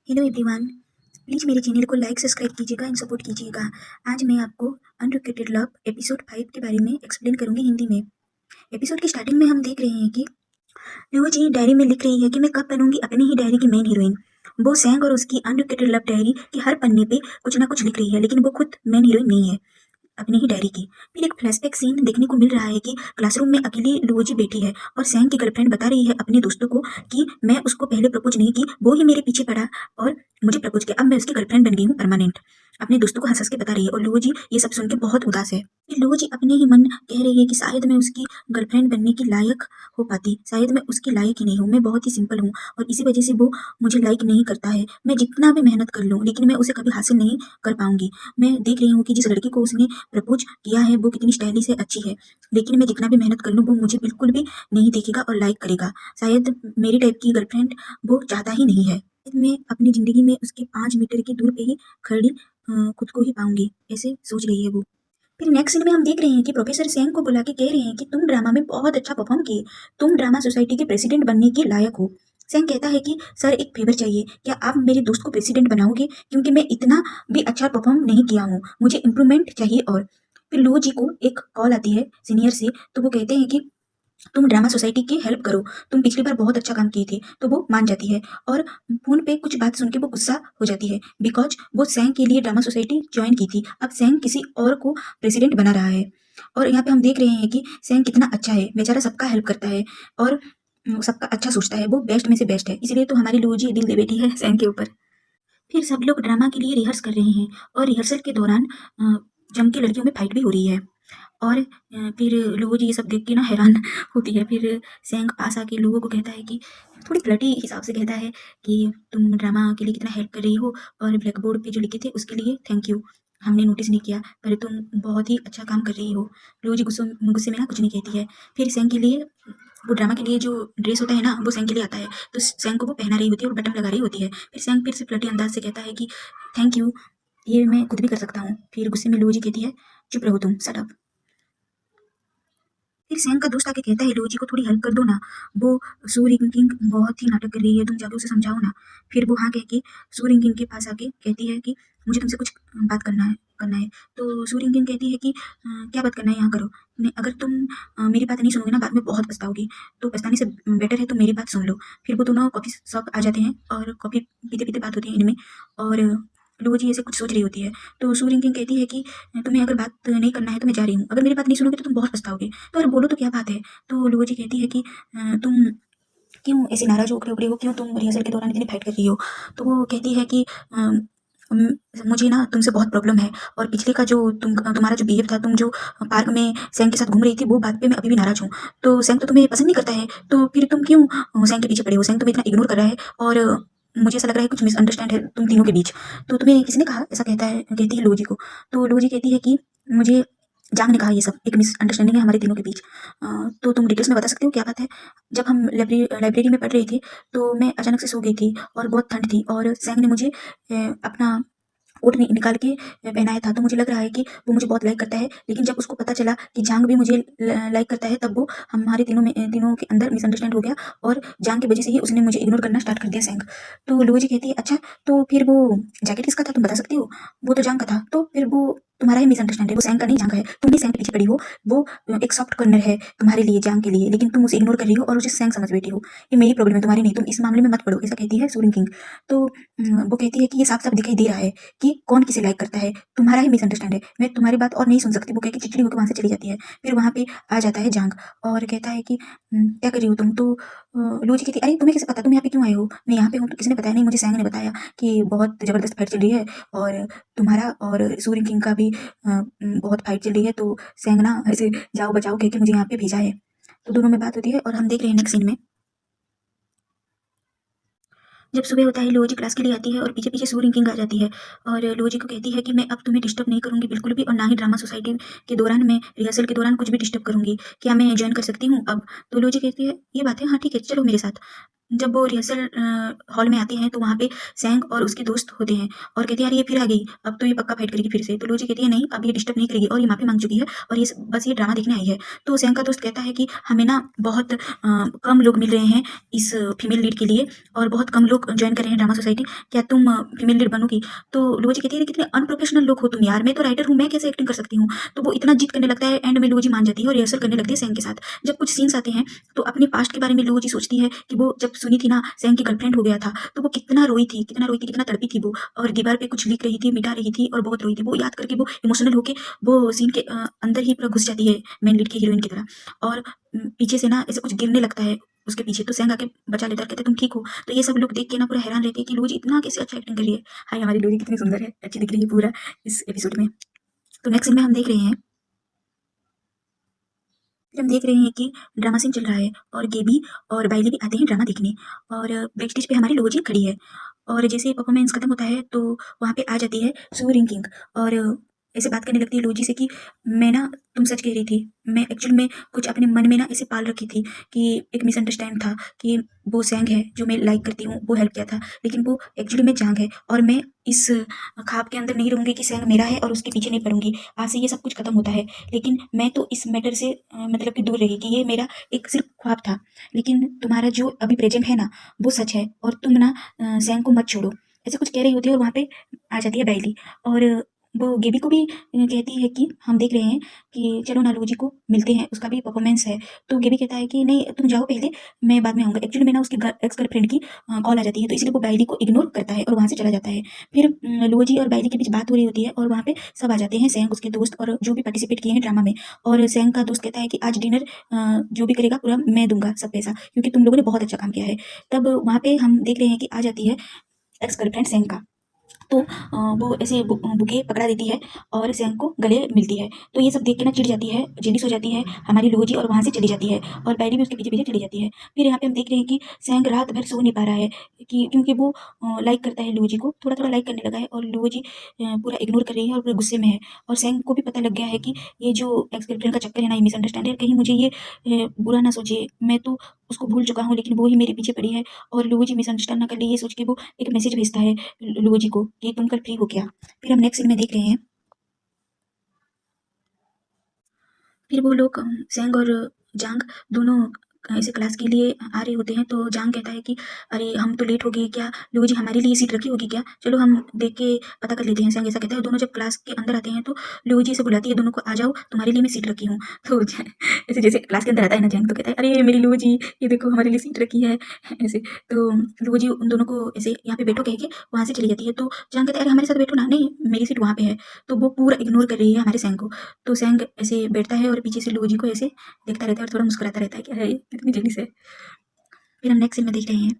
Hello everyone, please मेरे channel को like subscribe कीजिएगा एंड सपोर्ट कीजिएगा। आज मैं आपको अनरिक्वेटेड लव एपिसोड 5 के बारे में एक्सप्लेन करूंगी हिंदी में। एपिसोड की स्टार्टिंग में हम देख रहे हैं कि लुओ जी डायरी में लिख रही है कि मैं कब बनूंगी अपनी ही डायरी की मेन हीरोइन। वो सैंग और उसकी अनरिक्वेटेड लव डायरी के हर पन्ने पे कुछ ना कुछ लिख रही है, लेकिन वो खुद मेन हीरोइन नहीं है अपनी ही डायरी की। फिर एक फ्लैशबैक सीन देखने को मिल रहा है कि क्लासरूम में अकेली लुओजी बैठी है और सैंग की गर्लफ्रेंड बता रही है अपने दोस्तों को कि मैं उसको पहले प्रपोज नहीं की, वो ही मेरे पीछे पड़ा और मुझे प्रपोज किया, अब मैं उसकी गर्लफ्रेंड बन गई हूँ परमानेंट। अपने दोस्तों को हंस हंस के बता रही है और लुओजी ये सब सुन के बहुत उदास है। फिर लुओजी अपने ही मन कह रही है कि शायद मैं उसकी गर्लफ्रेंड बनने की लायक हो पाती, शायद मैं उसकी लायक ही नहीं हूँ, मैं बहुत ही सिंपल हूँ और इसी वजह से वो मुझे लाइक नहीं करता है। मैं जितना भी मेहनत कर लूँ लेकिन मैं उसे कभी हासिल नहीं कर पाऊंगी। मैं देख रही हूँ कि जिस लड़की को उसने प्रपोज किया है वो कितनी स्टाइलिश है, अच्छी है, लेकिन मैं जितना भी मेहनत कर लूँ वो मुझे बिल्कुल भी नहीं देखेगा और लाइक करेगा। शायद मेरी टाइप की गर्लफ्रेंड वो चाहता ही नहीं है। मैं अपनी जिंदगी में उसके 5 मीटर की दूर पे ही खड़ी खुद को ही पाऊंगी, ऐसे सोच रही है वो। फिर नेक्स्ट सीन में हम देख रहे हैं कि प्रोफेसर सेंग को बुला के कह रहे हैं कि तुम ड्रामा में बहुत अच्छा परफॉर्म किए, तुम ड्रामा सोसाइटी के प्रेसिडेंट बनने के लायक हो। सेंग कहता है कि सर एक फेवर चाहिए, क्या आप मेरे दोस्त को प्रेसिडेंट बनाओगे, क्योंकि मैं इतना भी अच्छा परफॉर्म नहीं किया हूँ, मुझे इम्प्रूवमेंट चाहिए। और फिर लो जी को एक कॉल आती है सीनियर से, तो वो कहते हैं कि तुम ड्रामा सोसाइटी की हेल्प करो, तुम पिछली बार बहुत अच्छा काम किए थे। तो वो मान जाती है और फोन पे कुछ बात सुन के वो गुस्सा हो जाती है, बिकॉज वो सैंग के लिए ड्रामा सोसाइटी ज्वाइन की थी, अब सैंग किसी और को प्रेसिडेंट बना रहा है। और यहाँ पे हम देख रहे हैं कि सैंग कितना अच्छा है, बेचारा सबका हेल्प करता है और सबका अच्छा सोचता है, वो बेस्ट में से बेस्ट है, इसलिए तो हमारी लूजी दिल दे बैठी है सैंग के ऊपर। फिर सब लोग ड्रामा के लिए रिहर्स कर रहे हैं और रिहर्सल के दौरान जम के लड़कियों में फाइट भी हो रही है। और फिर लोगो जी ये सब देख के ना हैरान होती है। फिर सैंग पास आके लोगों को कहता है कि थोड़ी फ्लर्टी हिसाब से कहता है कि तुम ड्रामा के लिए कितना हेल्प कर रही हो और ब्लैक बोर्ड पे जो लिखे थे उसके लिए थैंक यू, हमने नोटिस नहीं किया, पर तुम बहुत ही अच्छा काम कर रही हो। लोगो जी गुस्से गुस्से में ना कुछ नहीं कहती है। फिर सैंग के लिए वो ड्रामा के लिए जो ड्रेस होता है ना वो सैंग के लिए आता है, तो सैंग को वो पहना रही होती है और बटन लगा रही होती है। फिर सैंग फिर से फ्लर्टी अंदाज से कहता है कि थैंक यू, ये मैं खुद भी कर सकता हूँ। फिर गुस्से में लोगो जी कहती है चुप रहो तुम, शट अप। फिर सैंग का दोस्त आके कहता है लोजी को थोड़ी हेल्प कर दो ना, वो सू रिंकिंग बहुत ही नाटक कर रही है, तुम जाके उसे समझाओ ना। फिर वो हाँ कह के सू रिंकिंग के पास आके कहती है कि मुझे तुमसे कुछ बात करना है। तो सू रिंकिंग कहती है कि क्या बात करना है यहाँ करो, अगर तुम मेरी बात नहीं सुनोगे ना बाद में बहुत पछताओगी, तो पछताने से बेटर है तुम मेरी बात सुन लो। फिर वो दोनों कॉफी शॉप आ जाते हैं और कॉफी पीते पीते बात होती है इनमें। और लोगो जी ऐसे कुछ सोच रही होती है, तो सू रिंकिंग कहती है कि तुम्हें अगर बात नहीं करना है तो मैं जा रही हूँ, अगर मेरी बात नहीं सुनोगे तो तुम बहुत पछताओगे, तो अरे बोलो तो क्या बात है। तो लुओ जी कहती है कि तुम क्यों ऐसे नाराज हो रही हो, क्यों तुम रिहर्सल के दौरान इतनी फाइट कर रही हो। तो वो कहती है कि मुझे ना तुमसे बहुत प्रॉब्लम है और पिछले का जो तुम्हारा जो बिहेव था, तुम जो पार्क में सैंग के साथ घूम रही थी, वो बात पे मैं अभी भी नाराज हूँ। तो सैंग तो तुम्हें पसंद नहीं करता है, तो फिर तुम क्यों सैंग के पीछे पड़े हो, सैंग तुम्हें इतना इग्नोर कर रहा है और मुझे ऐसा लग रहा है कुछ मिसअंडरस्टैंड है तुम तीनों के बीच। तो तुम्हें किसने कहा, ऐसा कहती है लोजी को। तो लोजी कहती है कि मुझे जांग ने कहा ये सब एक मिसअंडरस्टैंडिंग है हमारे तीनों के बीच। तो तुम डिटेल्स में बता सकते हो क्या बात है। जब हम लाइब्रेरी में पढ़ रहे थे तो मैं अचानक से सो गई थी और बहुत ठंड थी और सैंग ने मुझे अपना कोट निकाल के पहनाया था, तो मुझे लग रहा है कि वो मुझे बहुत लाइक करता है, लेकिन जब उसको पता चला कि जांग भी मुझे लाइक करता है, तब वो हमारे तीनों के अंदर मिसअंडरस्टैंड हो गया और जांग की वजह से ही उसने मुझे इग्नोर करना स्टार्ट कर दिया सैंग। तो लोजी जी कहती है अच्छा, तो फिर वो जैकेट किसका था तुम बता सकती हो। वो तो जांग का था, तो फिर वो तुम्हारा ही मिसअंडरस्टैंड है, वो सैंग का नहीं जांग का है, तुम भी सैंग के पीछे पड़ी हो। वो एक सॉफ्ट कॉर्नर है तुम्हारे लिए जांग के लिए, लेकिन तुम उसे इग्नोर कर रही हो और उसे सैंग समझ बैठी हो। ये मेरी प्रॉब्लम है तुम्हारी नहीं, तुम इस मामले में मत पड़ो, ऐसा कहती है सूरिन किंग। तो वो कहती है कि ये साफ साफ दिखाई दे रहा है कि कौन किसे लाइक करता है, तुम्हारा ही मिसअंडरस्टैंड है, मैं तुम्हारी बात और नहीं सुन सकती। वो कह के चिड़चिड़ी होकर वहां से चली जाती है। फिर वहां पे आ जाता है जांग और कहता है कि क्या कर रही हो तुम। तो लूजी कहती है अरे तुम्हें कैसे पता, तुम यहाँ पे क्यों आए हो, मैं यहाँ पे हूँ तो किसी ने बताया नहीं, मुझे सैंग ने बताया कि बहुत जबरदस्त फाइट चल रही है और तुम्हारा और सूर्य किंग का भी बहुत फाइट चल रही है, तो सैंग ना ऐसे जाओ बचाओ कह के मुझे यहाँ पे भेजा है। तो दोनों में बात होती है और हम देख रहे हैं नेक्स्ट सीन में जब सुबह होता है लोजी क्लास के लिए आती है और पीछे पीछे सू रिंकिंग आ जाती है और लोजी को कहती है कि मैं अब तुम्हें डिस्टर्ब नहीं करूंगी बिल्कुल भी, और ना ही ड्रामा सोसाइटी के दौरान मैं रिहर्सल के दौरान कुछ भी डिस्टर्ब करूंगी, क्या मैं ज्वाइन कर सकती हूँ अब। तो लोजी कहती है ये बात है, हाँ ठीक है चलो मेरे साथ। जब वो रिहर्सल हॉल में आते हैं तो वहाँ पे सैंग और उसके दोस्त होते हैं और कहते हैं, "अरे! ये फिर आ गई, अब तो ये पक्का फाइट करेगी फिर से।" तो लुओजी कहती है, "नहीं, अब ये डिस्टर्ब नहीं करेगी और ये माफ़ी माँग चुकी है और ये बस ये ड्रामा देखने आई है।" तो सैंग का दोस्त कहता है कि हमें ना बहुत कम लोग मिल रहे हैं इस फीमेल लीड के लिए और बहुत कम लोग जॉइन कर रहे हैं ड्रामा सोसाइटी, क्या तुम फीमेल लीड बनोगी? तो लुओजी कहती है, "अरे! कितने अनप्रोफेशनल लोग हो तुम यार, मैं तो राइटर हूँ, मैं कैसे एक्टिंग कर सकती हूँ?" तो वो इतना जिद करने लगता है, एंड में लुओजी मान जाती है और रिहर्सल करने लगती है सैंग के साथ। जब कुछ सीन्स आते हैं तो अपने पास्ट के बारे में लुओजी सोचती है कि वो जब सुनी थी ना सैंग की गर्लफ्रेंड हो गया था, तो वो कितना रोई थी, कितना तड़पी थी वो और दीवार पे कुछ लिख रही थी, मिटा रही थी और बहुत रोई थी। वो याद करके वो इमोशनल होके वो सीन के अंदर ही पूरा घुस जाती है मेन लीड की हीरोइन की तरह और पीछे से ना ऐसे कुछ गिरने लगता है उसके पीछे, तो सैंग आके बचा लेता है और कहता है, "तुम ठीक हो?" तो ये सब लोग देख के ना पूरा हैरान रहते हैं कि लुओजी इतना कैसे अच्छा एक्टिंग कर रही है। हाय! हमारी लुओजी कितनी सुंदर है, अच्छी दिख रही है पूरा इस एपिसोड में। तो नेक्स्ट सीन में हम देख रहे हैं फिर हम देख रहे हैं कि ड्रामा सीन चल रहा है और गेबी और बाइली भी आते हैं ड्रामा देखने और बैक स्टेज पे हमारी लोजी खड़ी है और जैसे परफॉर्मेंस खत्म होता है तो वहाँ पे आ जाती है सू रिंकिंग और ऐसे बात करने लगती है लोजी से कि मैं ना तुम सच कह रही थी, मैं एक्चुअल में कुछ अपने मन में ना ऐसे पाल रखी थी कि एक मिसअंडरस्टैंड था कि वो सैंग है जो मैं लाइक करती हूँ वो हेल्प किया था, लेकिन वो एक्चुअली में जांग है और मैं इस ख्वाब के अंदर नहीं रहूँगी कि सैंग मेरा है और उसके पीछे नहीं पड़ूंगी। आज से ये सब कुछ खत्म होता है, लेकिन मैं तो इस मैटर से मतलब कि दूर रही कि ये मेरा एक सिर्फ ख्वाब था, लेकिन तुम्हारा जो अभी प्रेजेंट है ना वो सच है और तुम ना सैंग को मत छोड़ो। ऐसे कुछ कह रही होती है और वहाँ पे आ जाती है बाइली और वो गेबी को भी कहती है कि हम देख रहे हैं कि चलो ना लूजी को मिलते हैं, उसका भी परफॉर्मेंस है। तो गेबी कहता है कि नहीं तुम जाओ पहले, मैं बाद में आऊँगा। एक्चुअली में ना उसकी एक्स गर्लफ्रेंड की कॉल आ जाती है तो इसलिए वो बाइली को इग्नोर करता है और वहाँ से चला जाता है। फिर लुओजी और बाइली के बीच बात हो रही होती है और वहाँ पे सब आ जाते हैं, सैंग, उसके दोस्त और जो भी पार्टिसिपेट किए हैं ड्रामा में। और सैंग का दोस्त कहता है कि आज डिनर जो भी करेगा पूरा मैं दूँगा सब पैसा, क्योंकि तुम लोगों ने बहुत अच्छा काम किया है। तब वहाँ पे हम देख रहे हैं कि आ जाती है एक्स गर्लफ्रेंड सैंग का। तो वो ऐसे बुके पकड़ा देती है और सैंग को गले मिलती है। तो ये सब देख के ना चिढ़ जाती है, जेलिस हो जाती है हमारी लोजी और वहाँ से चली जाती है और बाइली भी उसके पीछे-पीछे चली जाती है। फिर यहाँ पे हम देख रहे हैं कि सैंग रात भर सो नहीं पा रहा है कि क्योंकि वो लाइक करता है लोजी को, थोड़ा-थोड़ा लाइक करने लगा है और लोजी पूरा इग्नोर कर रही है और पूरे गुस्से में है। और सैंग को भी पता लग गया है कि ये जो एक्स गर्लफ्रेंड का चक्कर है ना, ये मिसअंडरस्टैंड है, कहीं मुझे ये बुरा ना सोचे, मैं तो उसको भूल चुका हूँ लेकिन वो ही मेरे पीछे पड़ी है और लोजी मिसअंडरस्टैंड ना कर ले, ये सोच के वो एक मैसेज भेजता है लुओजी को कि तुम कल फ्री हो क्या? फिर हम नेक्स्ट सीन में देख रहे हैं, फिर वो लोग ज़ैंग और जांग दोनों ऐसे क्लास के लिए आ रहे होते हैं, तो जांग कहता है कि अरे हम तो लेट हो गए क्या? लुओजी हमारे लिए सीट रखी होगी क्या? चलो हम देख के पता कर लेते हैं। ज़ैंग ऐसा कहता है। दोनों जब क्लास के अंदर आते हैं तो लुओजी से बुलाती है दोनों को, आ जाओ तुम्हारे लिए मैं सीट रखी हूँ। तो ऐसे जैसे क्लास के अंदर आता है ना ज़ैंग, तो कहता है अरे मेरी लुओजी, ये देखो हमारे लिए सीट रखी है। ऐसे तो लुओजी उन दोनों को ऐसे यहाँ पे बैठो कह के वहाँ से चली जाती है। तो जांग कहता है अरे हमारे साथ बैठो ना, नहीं मेरी सीट वहाँ पे है। तो वो पूरा इग्नोर कर रही है हमारे ज़ैंग को। तो ज़ैंग ऐसे बैठता है और पीछे से लुओजी को ऐसे देखता रहता है और थोड़ा मुस्कुराता रहता है कि अरे कितनी जेलिस है। फिर हम नेक्स्ट सीन में देख रहे हैं,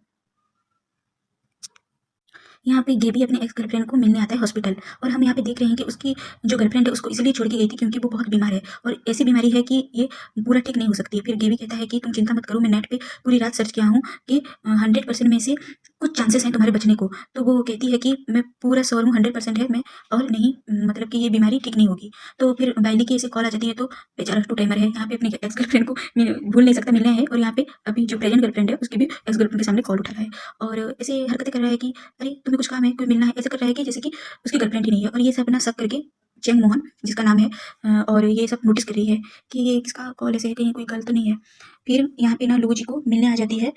यहाँ पे गेबी अपने एक्स गर्लफ्रेंड को मिलने आता है हॉस्पिटल और हम यहाँ पे देख रहे हैं कि उसकी जो गर्लफ्रेंड है उसको इसलिए छोड़ के गई थी क्योंकि वो बहुत बीमार है और ऐसी बीमारी है कि ये पूरा ठीक नहीं हो सकती है। फिर गेबी कहता है कि तुम चिंता मत करो, मैं नेट पे पूरी रात सर्च किया हूँ कि 100% में से कुछ चांसेस हैं तुम्हारे बचने को। तो वो कहती है कि मैं पूरा श्योर हूँ, 100% है मैं, और नहीं मतलब कि ये बीमारी ठीक नहीं होगी। तो फिर बाइली की ऐसे कॉल आ जाती है तो बेचारा टू टाइमर है यहाँ पे अपनी एक्स गर्लफ्रेंड को भूल नहीं सकता, मिलना है, और यहाँ पे अभी जो प्रेजेंट गर्लफ्रेंड है उसकी भी एक्स गर्लफ्रेंड के सामने कॉल उठा रहा है और ऐसे हरकतें कर रहा है कि अरे तुम्हें कुछ काम है, कोई मिलना है, ऐसा कर रहा है कि जैसे कि उसकी गर्लफ्रेंड ही नहीं है। और ये सब ना शक करके चेंग मोहन जिसका नाम है और ये सब नोटिस कर रही है कि ये किसका कॉल ऐसे है, कहीं कोई गलत तो नहीं है। फिर यहाँ पे ना लोगो जी को मिलने आ जाती है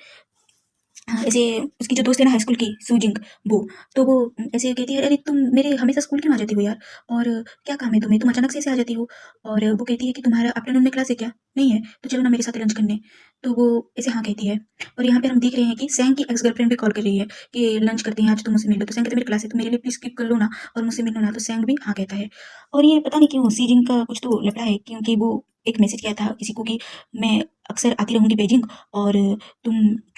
ऐसे उसकी जो दोस्त है ना हाई स्कूल की सूजिंग, वो तो वो ऐसे कहती है अरे तुम मेरे हमेशा स्कूल क्यों आ जाती हो यार, और क्या काम है तुम्हें, तुम अचानक से ऐसे आ जाती हो। और वो कहती है कि तुम्हारा आफ्टरनून में क्लास है क्या, नहीं है तो चलो ना मेरे साथ लंच करने। तो वो ऐसे हाँ कहती है। और यहाँ पे हम देख रहे हैं कि सैंग की एक्स गर्लफ्रेंड भी कॉल कर रही है कि लंच करते हैं आज, तुम मुझसे मिल लो। तो सैंग कहते मेरी क्लास है तो मेरे लिए प्लीज स्किप कर लो ना और मुझसे मिल लो ना। तो सैंग भी हाँ कहता है। और ये पता नहीं क्यों सीजिंग का कुछ तो लफड़ा है, क्योंकि वो एक मैसेज किया था किसी को कि मैं अक्सर आती रहूंगी बेजिंग और तुम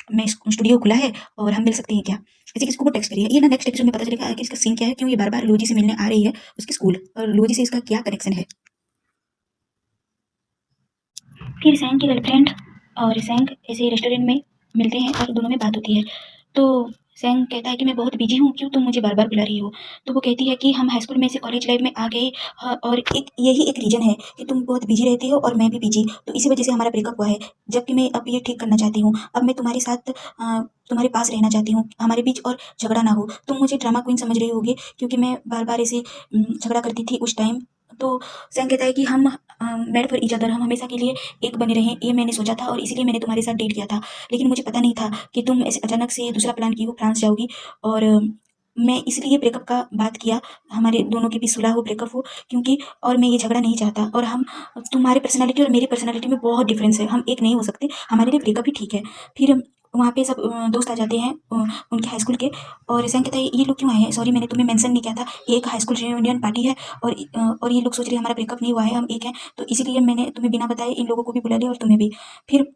मैं स्टूडियो खुला है और हम मिल सकते हैं क्या, ऐसे किसको वो टेक्स्ट करिए। ये ना नेक्स्ट एपिसोड में पता चलेगा कि इसका सीन क्या है, क्यों ये बार बार लोजी से मिलने आ रही है उसके स्कूल, और लोजी से इसका क्या कनेक्शन है। फिर सैंग की गर्लफ्रेंड और सैंग ऐसे रेस्टोरेंट में मिलते हैं और दोनों में बात होती है। तो सैंग कहता है कि मैं बहुत बिजी हूँ, क्यों तुम मुझे बार बार बुला रही हो। तो वो कहती है कि हम हाई स्कूल में से कॉलेज लाइफ में आ गए, और एक यही एक रीज़न है कि तुम बहुत बिजी रहती हो और मैं भी बिजी, तो इसी वजह से हमारा ब्रेकअप हुआ है। जबकि मैं अब ये ठीक करना चाहती हूँ, अब मैं तुम्हारे साथ तुम्हारे पास रहना चाहती हूँ, हमारे बीच और झगड़ा ना हो। तुम मुझे ड्रामा क्वीन समझ रही होगी, क्योंकि मैं बार बार ऐसे झगड़ा करती थी उस टाइम। तो सैंग कहता है कि हम मेड फॉर ईच अदर, हम हमेशा के लिए एक बने रहें, ये मैंने सोचा था और इसीलिए मैंने तुम्हारे साथ डेट किया था। लेकिन मुझे पता नहीं था कि तुम ऐसे अचानक से दूसरा प्लान की हो, फ्रांस जाओगी। और मैं इसलिए ब्रेकअप का बात किया, हमारे दोनों के बीच सुलह हो, ब्रेकअप हो, क्योंकि और मैं ये झगड़ा नहीं चाहता। और हम तुम्हारी पर्सनैलिटी और मेरी पर्सनैलिटी में बहुत डिफरेंस है, हम एक नहीं हो सकते, हमारे लिए ब्रेकअप ही ठीक है। फिर वहाँ पे सब दोस्त आ जाते हैं उनके हाई स्कूल के। और सैंग कहता है ये लोग क्यों आए हैं, सॉरी मैंने तुम्हें मेंशन नहीं किया था, ये एक हाई स्कूल रियूनियन पार्टी है। और ये लोग सोच रहे हैं हमारा ब्रेकअप नहीं हुआ है, हम एक हैं, तो इसीलिए मैंने तुम्हें बिना बताए इन लोगों को भी बुला लिया और तुम्हें भी। फिर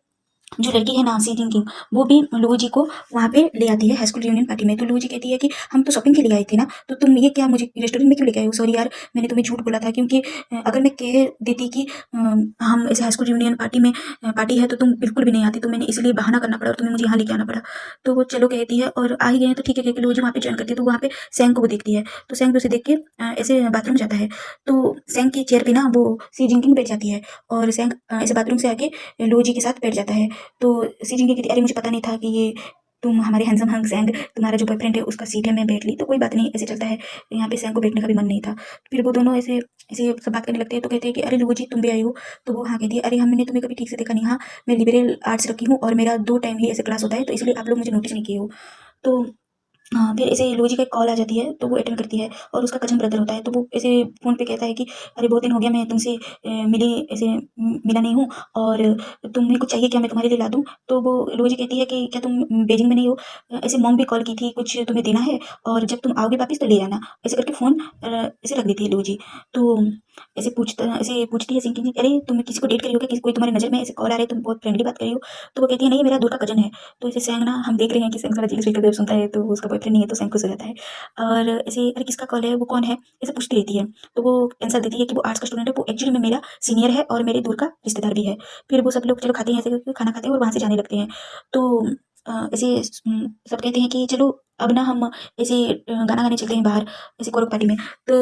जो लड़की है नाम सी जिनकिंग, वो भी लुओ जी को वहाँ पे ले आती है हाई स्कूल रियूनियन पार्टी में। तो लुओ जी कहती है कि हम तो शॉपिंग के लिए आए थे ना, तो तुम ये क्या मुझे रेस्टोरेंट में क्यों लेके आए हो। सॉरी यार, मैंने तुम्हें झूठ बोला था, क्योंकि अगर मैं कह देती कि हम ऐसे हाई स्कूल रियूनियन पार्टी में पार्टी है, तो तुम बिल्कुल भी नहीं आती, तो मैंने इसलिए बहाना करना पड़ा और तुम्हें मुझे यहाँ लेके आना पड़ा। तो वो चलो कहती है और आ ही गए हैं तो ठीक है कह के लुओ जी वहाँ पे ज्वाइन करती है। तो वहाँ पे सैंग को वो देखती है, तो सैंग भी उसे देख के ऐसे बाथरूम जाता है। तो सैंग की चेयर पे ना वो सी जिनकिंग बैठ जाती है, और सैंग ऐसे बाथरूम से आके लुओ जी के साथ बैठ जाता है। तो सी जिनकिंग कहती है अरे मुझे पता नहीं था कि ये तुम हमारे हैंडसम हंग सैंग, तुम्हारा जो बॉयफ्रेंड है उसका सीट है, मैं बैठ ली, तो कोई बात नहीं, ऐसे चलता है। यहाँ पे सैंग को बैठने का भी मन नहीं था। फिर वो दोनों ऐसे ऐसे सब बात करने लगते हैं। तो कहते हैं कि अरे लुओ जी तुम भी आई हो। तो वो हाँ कहती है अरे हमने तुम्हें कभी ठीक से देखा नहीं। हाँ, मैं लिबरल आर्ट्स रखी हूँ और मेरा 2 टाइम ही ऐसे क्लास होता है, तो इसलिए आप लोग मुझे नोटिस नहीं किए हो। तो हाँ, फिर ऐसे लुओ जी का एक कॉल आ जाती है, तो वो अटेंड करती है और उसका कज़न ब्रदर होता है। तो वो ऐसे फ़ोन पे कहता है कि अरे बहुत दिन हो गया मैं तुमसे मिली ऐसे मिला नहीं हूँ, और तुम्हें कुछ चाहिए क्या, मैं तुम्हारे लिए ला दूँ? तो वो लुओ जी कहती है कि क्या तुम बीजिंग में नहीं हो? ऐसे मॉम भी कॉल की थी, कुछ तुम्हें देना है और जब तुम आओगे वापस तो ले आना। ऐसे करके फ़ोन ऐसे रख देती है लुओ जी। तो ऐसे पूछती है सिंकिंग कि अरे तुम किसी को डेट करी हो क्या? किसी कोई तुम्हारी नज़र में ऐसे कॉल आ रहा है, तुम बहुत फ्रेंडली बात कर रही हो? तो वो कहती है नहीं, मेरा दूर का कज़न है। तो ऐसे सैंग ना, हम देख रहे हैं कि सैंग सारा जीके स्पीकर सुनता है, तो उसका बॉयफ्रेंड नहीं है, तो सैंग खुश हो जाता है। और ऐसे अरे किसका कॉल है, वो कौन है, ऐसे पूछती रहती है। तो वो आंसर देती है कि वो आर्ट्स का स्टूडेंट है, वो एक्चुअली में मेरा सीनियर है और मेरे दूर का रिश्तेदार भी है। फिर वो सब लोग चलो खाते हैं, ऐसे करके खाना खाते हैं और वहाँ से जाने लगते हैं। तो ऐसे सब कहते हैं कि चलो अब ना हम ऐसे गाना गाने चलते हैं बाहर, ऐसे कोरक पार्टी में। तो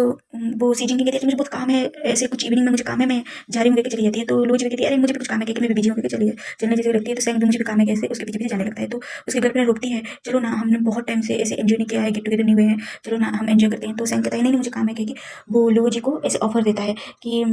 वो सी जिनकिंग कहती है कि मुझे बहुत काम है, ऐसे कुछ इवनिंग में मुझे काम है, मैं जा रही हूँ, कहके चली जाती है। तो लुओ जी भी कहती है अरे मुझे भी कुछ काम है, कहके मैं भी बिजी हूँ, कहके चली चलने जैसे लगती है। तो सैंग भी मुझे भी काम है कैसे उसके पीछे-पीछे जाने लगता है। तो उसके गर्लफ्रेंड रोकती है, चलो ना हमने बहुत टाइम से ऐसे एन्जॉय नहीं किया है, गेट टुगेदर नहीं हुए हैं, चलो ना हम एन्जॉय करते हैं। तो सैंग कहता है नहीं, नहीं मुझे काम है, कह के वो लुओ जी को ऐसे ऑफर देता है कि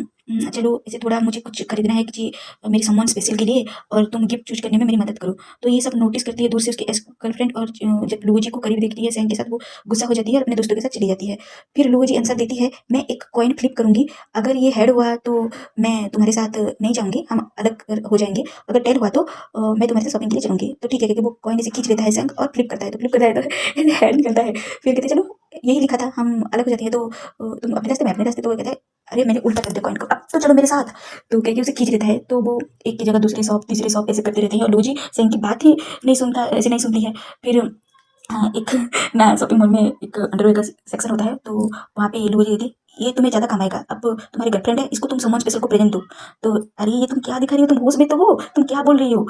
चलो ऐसे थोड़ा मुझे कुछ खरीदना है कि मेरे समवन स्पेशल के लिए, और तुम गिफ्ट चूज़ करने में मेरी मदद करो। तो ये सब नोटिस करती है दूर से उसकी एक्स गर्लफ्रेंड, और जब लुओ जी को करीब देखती है सैंग के साथ, वो गुस्सा हो जाती है और अपने दोस्तों के साथ चली जाती है। फिर लुओ जी आंसर देती है मैं एक कॉइन फ्लिप करूँगी, अगर ये हेड हुआ तो मैं तुम्हारे साथ नहीं जाऊँगी, हम अलग हो जाएँगे, अगर टेल हुआ तो मैं तुम्हारे साथ शॉपिंग के लिए चलूँगी। तो ठीक है, क्योंकि वो कॉइन ऐसे खींच लेता है सैंग और फ्लिप करता है, तो फ्लिप करता है तो हेड निकलता है। फिर कहते हैं चलो यही लिखा था, हम अलग हो जाते हैं, तो तुम अपने रास्ते मैं अपने रास्ते। तो वो कहता है अरे मैंने उल्टा कर दिया कॉइन को, अब तो चलो मेरे साथ। तो कह के उसे खींच लेता है। तो वो एक की जगह दूसरी शॉप, तीसरी शॉप ऐसे करते रहते हैं और लुओ जी सैंग की बात ही नहीं सुनता, ऐसे नहीं सुनती है। फिर हाँ, एक ना शॉपिंग मॉल में एक अंडरवेयर का सेक्शन होता है, तो वहाँ पे लुओ जी कहती है ये तुम्हें ज़्यादा काम आएगा, अब तुम्हारी गर्लफ्रेंड है, इसको तुम समवन स्पेशल को प्रेजेंट दो। तो अरे ये तुम क्या दिखा रही हो, तुम होश में तो हो, तुम क्या बोल रही हो?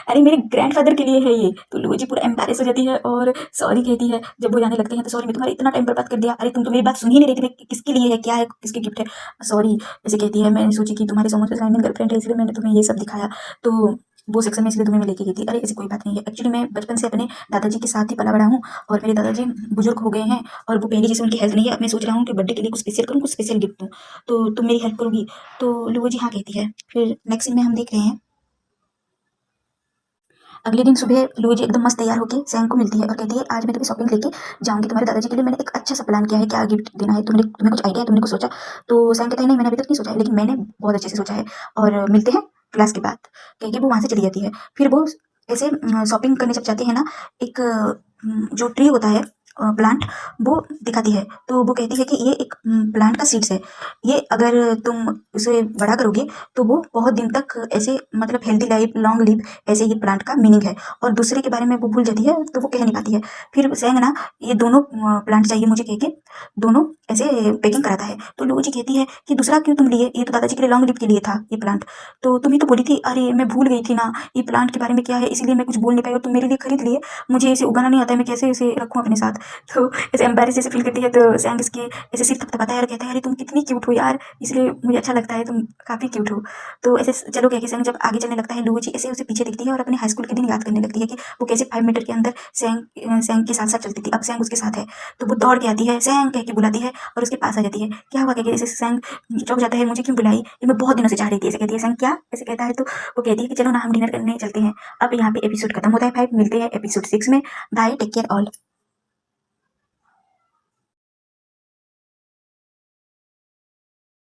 अरे मेरे ग्रैंडफादर के लिए है ये। तो लुओ जी पूरा एम्बैरेस हो जाती है और सॉरी कहती है। जब वो जाने लगते हैं तो सॉरी मैं तुम्हारा इतना टाइम बर्बाद कर दिया, अरे तुम तो मेरी बात सुन ही नहीं रही थी, मैं किसके लिए है, क्या है, किसकी गिफ्ट है, सॉरी ऐसे कहती है। मैंने सोची कि तुम्हारे समवन स्पेशल गर्लफ्रेंड है, इसलिए मैंने तुम्हें ये सब दिखाया, तो वो सेक्शन में इसलिए तुम्हें मैं लेके गई थी। अरे ऐसी कोई बात नहीं है, एक्चुअली मैं बचपन से अपने दादाजी के साथ ही पला बड़ा हूँ, और मेरे दादाजी बुजुर्ग हो गए हैं और वो पहले जैसे उनकी हेल्थ नहीं है। अब मैं सोच रहा हूँ कि बर्थडे के लिए कुछ स्पेशल करूँ, कुछ स्पेशल गिफ्ट दूँ, तो तुम मेरी हेल्प करोगी? तो लुओ जी हाँ कहती है। फिर नेक्स्ट सीन में हम देख रहे हैं अगले दिन सुबह लुओ जी एकदम मस्त तैयार होकर सैंग को मिलती है और कहती है आज मैं तुम्हें शॉपिंग लेके जाऊंगी, तुम्हारे दादाजी के लिए मैंने एक अच्छा सा प्लान किया है, क्या गिफ्ट देना है, तुम्हें कुछ आइडिया है, तुमने कुछ सोचा? तो सैंग कहता है नहीं मैंने अभी तक नहीं सोचा है, लेकिन मैंने बहुत अच्छे से सोचा है, और मिलते हैं क्लास के बाद, कह के वो वहाँ से चली जाती है। फिर वो ऐसे शॉपिंग करने जब जाते हैं ना, एक जो ट्री होता है प्लांट वो दिखाती है। तो वो कहती है कि ये एक प्लांट का सीड्स है, ये अगर तुम उसे बड़ा करोगे तो वो बहुत दिन तक ऐसे मतलब हेल्दी लाइफ, लॉन्ग लिव, ऐसे ये प्लांट का मीनिंग है। और दूसरे के बारे में वो भूल जाती है तो वो कह नहीं पाती है। फिर सैंग ना ये दोनों प्लांट चाहिए मुझे कह के दोनों ऐसे पैकिंग कराता है। तो लुओ जी कहती है कि दूसरा क्यों तुम लिए, ये तो दादाजी के लिए लॉन्ग लिव के लिए था ये प्लांट, तो तुम ही तो बोली थी। अरे मैं भूल गई थी ना ये प्लांट के बारे में क्या है, इसलिए मैं कुछ बोल नहीं पाई और तुम मेरे लिए खरीद लिए, मुझे इसे उगाना नहीं आता है, मैं कैसे इसे रखूँ अपने साथ। तो ऐसे एम्बेरस जैसे फील करती है। तो सैंग इसके ऐसे सिर थपथपाता है और कहता है अरे तुम कितनी क्यूट हो यार, इसलिए मुझे अच्छा लगता है, तुम काफ़ी क्यूट हो। तो ऐसे चलो कह के सैंग जब आगे चलने लगता है, लुओ जी ऐसे उसे पीछे देखती है और अपने हाई स्कूल के दिन याद करने लगती है कि वो कैसे 5 मीटर के अंदर सैंग के साथ साथ चलती थी। अब सैंग उसके साथ है तो वो दौड़ के आती है, सैंग कह के बुलाती है और उसके पास आ जाती है। क्या हुआ कह के ऐसे सैंग चौंक जाता है, मुझे क्यों बुलाई, ये मैं बहुत दिनों से चाह रही थी, ऐसे कहती है सैंग। क्या ऐसे कहता है तो वो कहती है कि चलो ना हम डिनर करने चलते हैं। अब यहाँ पे एपिसोड खत्म होता है 5, मिलते हैं एपिसोड 6 में। Bye, take care all.